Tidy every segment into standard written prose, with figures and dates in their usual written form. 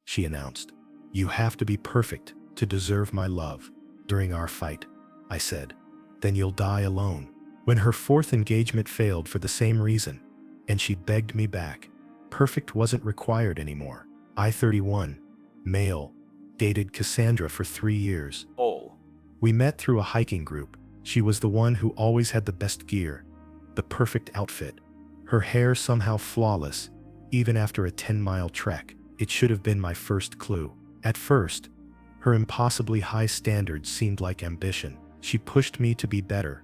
she announced. "You have to be perfect to deserve my love." "During our fight," I said. "Then you'll die alone." When her fourth engagement failed for the same reason, and she begged me back, perfect wasn't required anymore. I, 31, male, dated Cassandra for 3 years. We met through a hiking group. She was the one who always had the best gear, the perfect outfit. Her hair somehow flawless, even after a 10-mile trek. It should have been my first clue. At first, her impossibly high standards seemed like ambition. She pushed me to be better,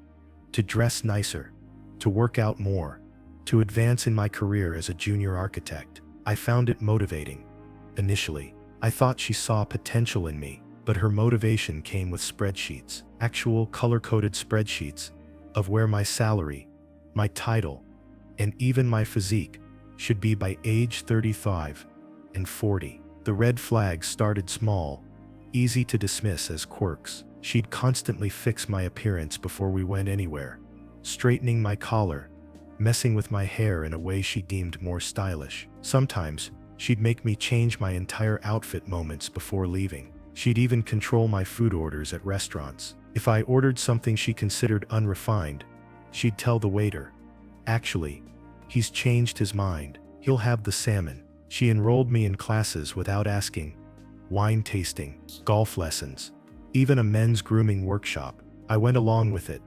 to dress nicer, to work out more, to advance in my career as a junior architect. I found it motivating. Initially, I thought she saw potential in me, but her motivation came with spreadsheets, actual color-coded spreadsheets, of where my salary, my title, and even my physique should be by age 35 and 40. The red flags started small, easy to dismiss as quirks. She'd constantly fix my appearance before we went anywhere, straightening my collar, messing with my hair in a way she deemed more stylish. Sometimes, she'd make me change my entire outfit moments before leaving. She'd even control my food orders at restaurants. If I ordered something she considered unrefined, she'd tell the waiter, "Actually, he's changed his mind. He'll have the salmon." She enrolled me in classes without asking, wine tasting, golf lessons, even a men's grooming workshop. I went along with it,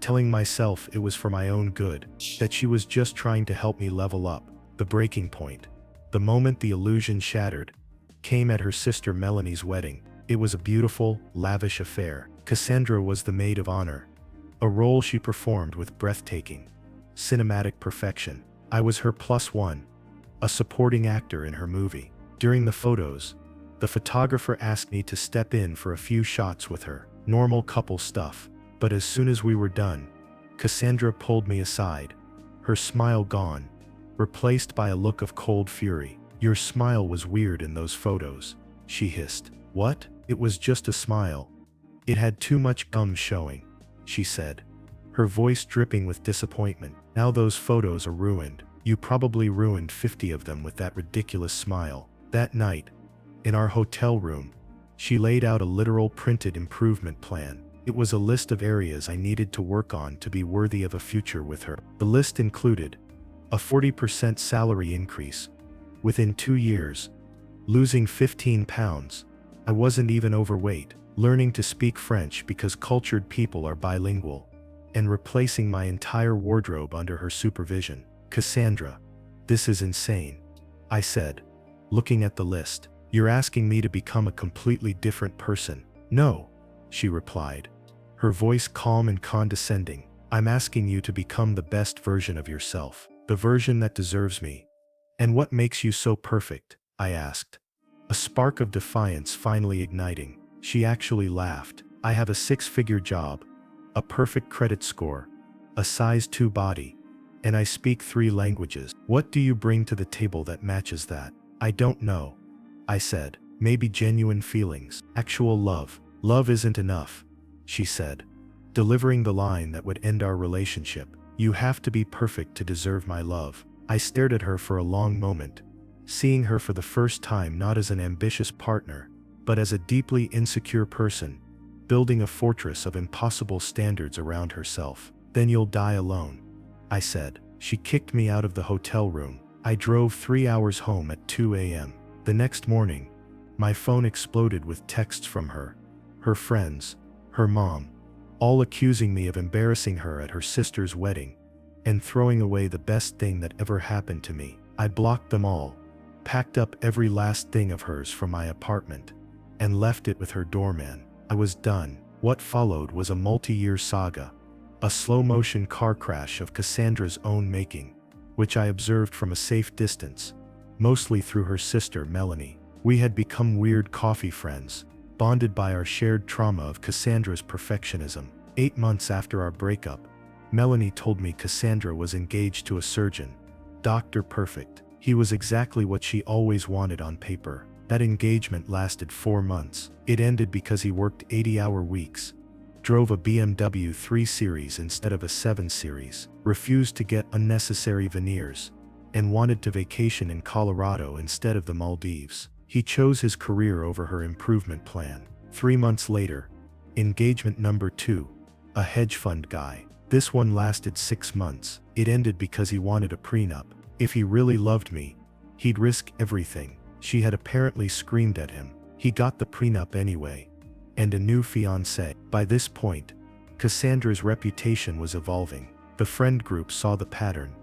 telling myself it was for my own good, that she was just trying to help me level up. The breaking point, the moment the illusion shattered, came at her sister Melanie's wedding. It was a beautiful, lavish affair. Cassandra was the maid of honor, a role she performed with breathtaking, cinematic perfection. I was her +1, a supporting actor in her movie. During the photos, the photographer asked me to step in for a few shots with her. Normal couple stuff. But as soon as we were done, Cassandra pulled me aside, her smile gone, replaced by a look of cold fury. "Your smile was weird in those photos," she hissed. "What?" "It was just a smile. It had too much gum showing," she said, her voice dripping with disappointment. "Now those photos are ruined. You probably ruined 50 of them with that ridiculous smile." That night, in our hotel room, she laid out a literal printed improvement plan. It was a list of areas I needed to work on to be worthy of a future with her. The list included a 40% salary increase within 2 years, losing 15 pounds. I wasn't even overweight, learning to speak French because cultured people are bilingual, and replacing my entire wardrobe under her supervision. "Cassandra, this is insane," I said, looking at the list. "You're asking me to become a completely different person." "No," she replied, her voice calm and condescending. "I'm asking you to become the best version of yourself, the version that deserves me." "And what makes you so perfect?" I asked, a spark of defiance finally igniting. She actually laughed. "I have a 6-figure job, a perfect credit score, a size 2 body, and I speak 3 languages. What do you bring to the table that matches that?" "I don't know," I said. "Maybe genuine feelings, actual love." "Love isn't enough," she said, delivering the line that would end our relationship. "You have to be perfect to deserve my love." I stared at her for a long moment, seeing her for the first time not as an ambitious partner, but as a deeply insecure person, building a fortress of impossible standards around herself. "Then you'll die alone," I said. She kicked me out of the hotel room. I drove 3 hours home at 2 a.m. The next morning, my phone exploded with texts from her, her friends, her mom, all accusing me of embarrassing her at her sister's wedding and throwing away the best thing that ever happened to me. I blocked them all, packed up every last thing of hers from my apartment, and left it with her doorman. I was done. What followed was a multi-year saga, a slow-motion car crash of Cassandra's own making, which I observed from a safe distance, mostly through her sister Melanie. We had become weird coffee friends, bonded by our shared trauma of Cassandra's perfectionism. 8 months after our breakup, Melanie told me Cassandra was engaged to a surgeon, Dr. Perfect. He was exactly what she always wanted on paper. That engagement lasted 4 months. It ended because he worked 80-hour weeks, drove a BMW 3 Series instead of a 7 Series, refused to get unnecessary veneers, and wanted to vacation in Colorado instead of the Maldives. He chose his career over her improvement plan. 3 months later, engagement number 2. A hedge fund guy. This one lasted 6 months. It ended because he wanted a prenup. If he really loved me, he'd risk everything. She had apparently screamed at him. He got the prenup anyway. And a new fiancé. By this point, Cassandra's reputation was evolving. The friend group saw the pattern,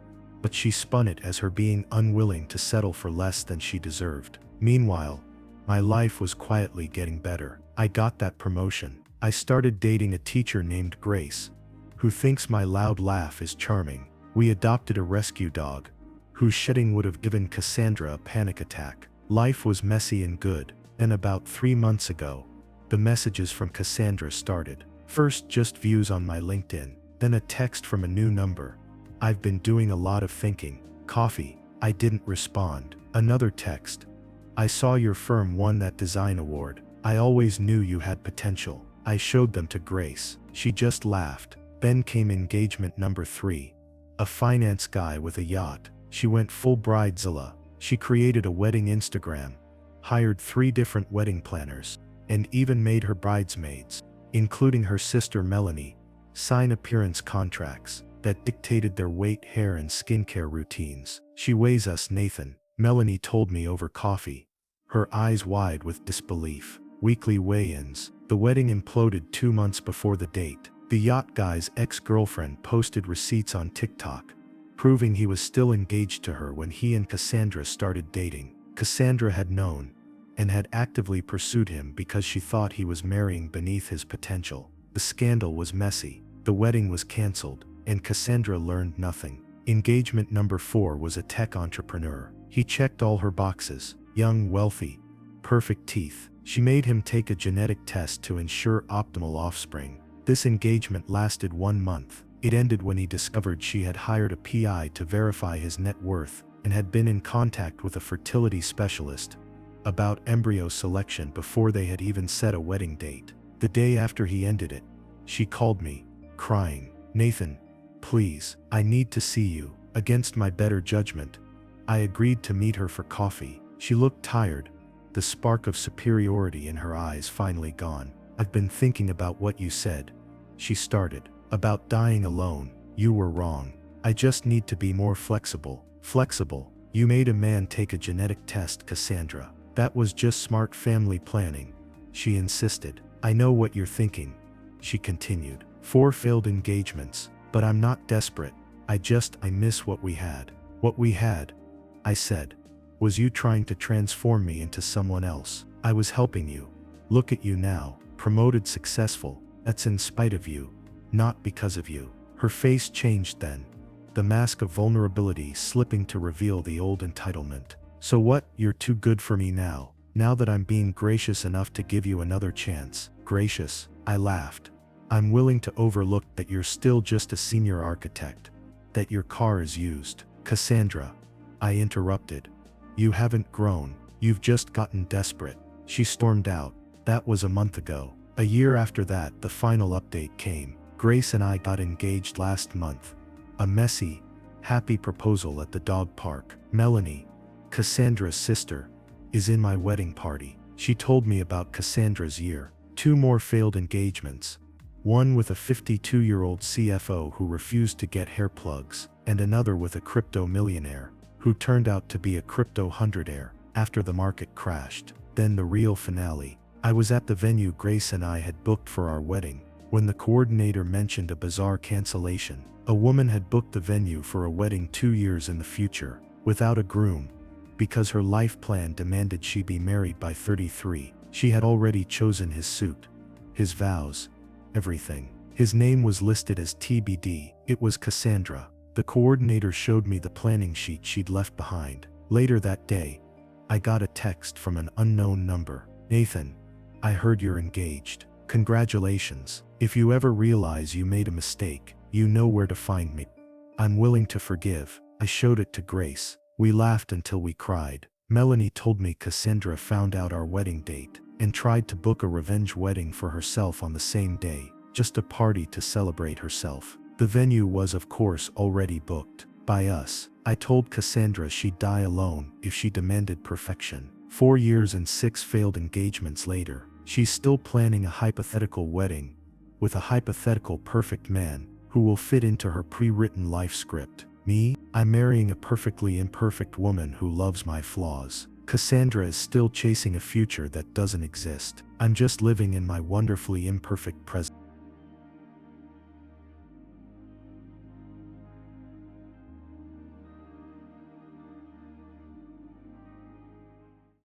but she spun it as her being unwilling to settle for less than she deserved. Meanwhile, my life was quietly getting better. I got that promotion. I started dating a teacher named Grace, who thinks my loud laugh is charming. We adopted a rescue dog, whose shedding would have given Cassandra a panic attack. Life was messy and good. Then about 3 months ago, the messages from Cassandra started. First, just views on my LinkedIn, then a text from a new number. I've been doing a lot of thinking. Coffee. I didn't respond. Another text. I saw your firm won that design award. I always knew you had potential. I showed them to Grace. She just laughed. Then came engagement number 3. A finance guy with a yacht. She went full bridezilla. She created a wedding Instagram, hired 3 different wedding planners, and even made her bridesmaids, including her sister Melanie, sign appearance contracts that dictated their weight, hair, and skincare routines. She weighs us, Nathan, Melanie told me over coffee, her eyes wide with disbelief. Weekly weigh-ins. The wedding imploded 2 months before the date. The yacht guy's ex-girlfriend posted receipts on TikTok, proving he was still engaged to her when he and Cassandra started dating. Cassandra had known, and had actively pursued him because she thought he was marrying beneath his potential. The scandal was messy. The wedding was canceled, and Cassandra learned nothing. Engagement number 4 was a tech entrepreneur. He checked all her boxes. Young, wealthy, perfect teeth. She made him take a genetic test to ensure optimal offspring. This engagement lasted 1 month. It ended when he discovered she had hired a PI to verify his net worth and had been in contact with a fertility specialist about embryo selection before they had even set a wedding date. The day after he ended it, she called me, crying, "Nathan, please, I need to see you." Against my better judgment, I agreed to meet her for coffee. She looked tired, the spark of superiority in her eyes finally gone. "I've been thinking about what you said," she started. "About dying alone. You were wrong. I just need to be more flexible." "Flexible? You made a man take a genetic test, Cassandra. That was just smart family planning," she insisted. "I know what you're thinking," she continued. 4 failed engagements, but I'm not desperate. I miss what we had." "What we had," I said, "was you trying to transform me into someone else. I was helping you. Look at you now, promoted, successful. That's in spite of you, not because of you." Her face changed then, the mask of vulnerability slipping to reveal the old entitlement. "So what, you're too good for me now that I'm being gracious enough to give you another chance?" "Gracious?" I laughed. "I'm willing to overlook that you're still just a senior architect, that your car is used." "Cassandra," I interrupted, "you haven't grown, you've just gotten desperate." She stormed out. That was a month ago. A year after that, the final update came. Grace and I got engaged last month. A messy, happy proposal at the dog park. Melanie, Cassandra's sister, is in my wedding party. She told me about Cassandra's year. 2 more failed engagements. One with a 52-year-old CFO who refused to get hair plugs, and another with a crypto millionaire who turned out to be a crypto hundredaire after the market crashed. Then the real finale. I was at the venue Grace and I had booked for our wedding when the coordinator mentioned a bizarre cancellation. A woman had booked the venue for a wedding 2 years in the future, without a groom, because her life plan demanded she be married by 33. She had already chosen his suit, his vows, everything. His name was listed as TBD. It was Cassandra. The coordinator showed me the planning sheet she'd left behind. Later that day, I got a text from an unknown number. "Nathan, I heard you're engaged. Congratulations. If you ever realize you made a mistake, you know where to find me. I'm willing to forgive." I showed it to Grace. We laughed until we cried. Melanie told me Cassandra found out our wedding date and tried to book a revenge wedding for herself on the same day, just a party to celebrate herself. The venue was, of course, already booked by us. I told Cassandra she'd die alone if she demanded perfection. 4 years and 6 failed engagements later, she's still planning a hypothetical wedding with a hypothetical perfect man who will fit into her pre-written life script. Me, I'm marrying a perfectly imperfect woman who loves my flaws. Cassandra is still chasing a future that doesn't exist. I'm just living in my wonderfully imperfect present.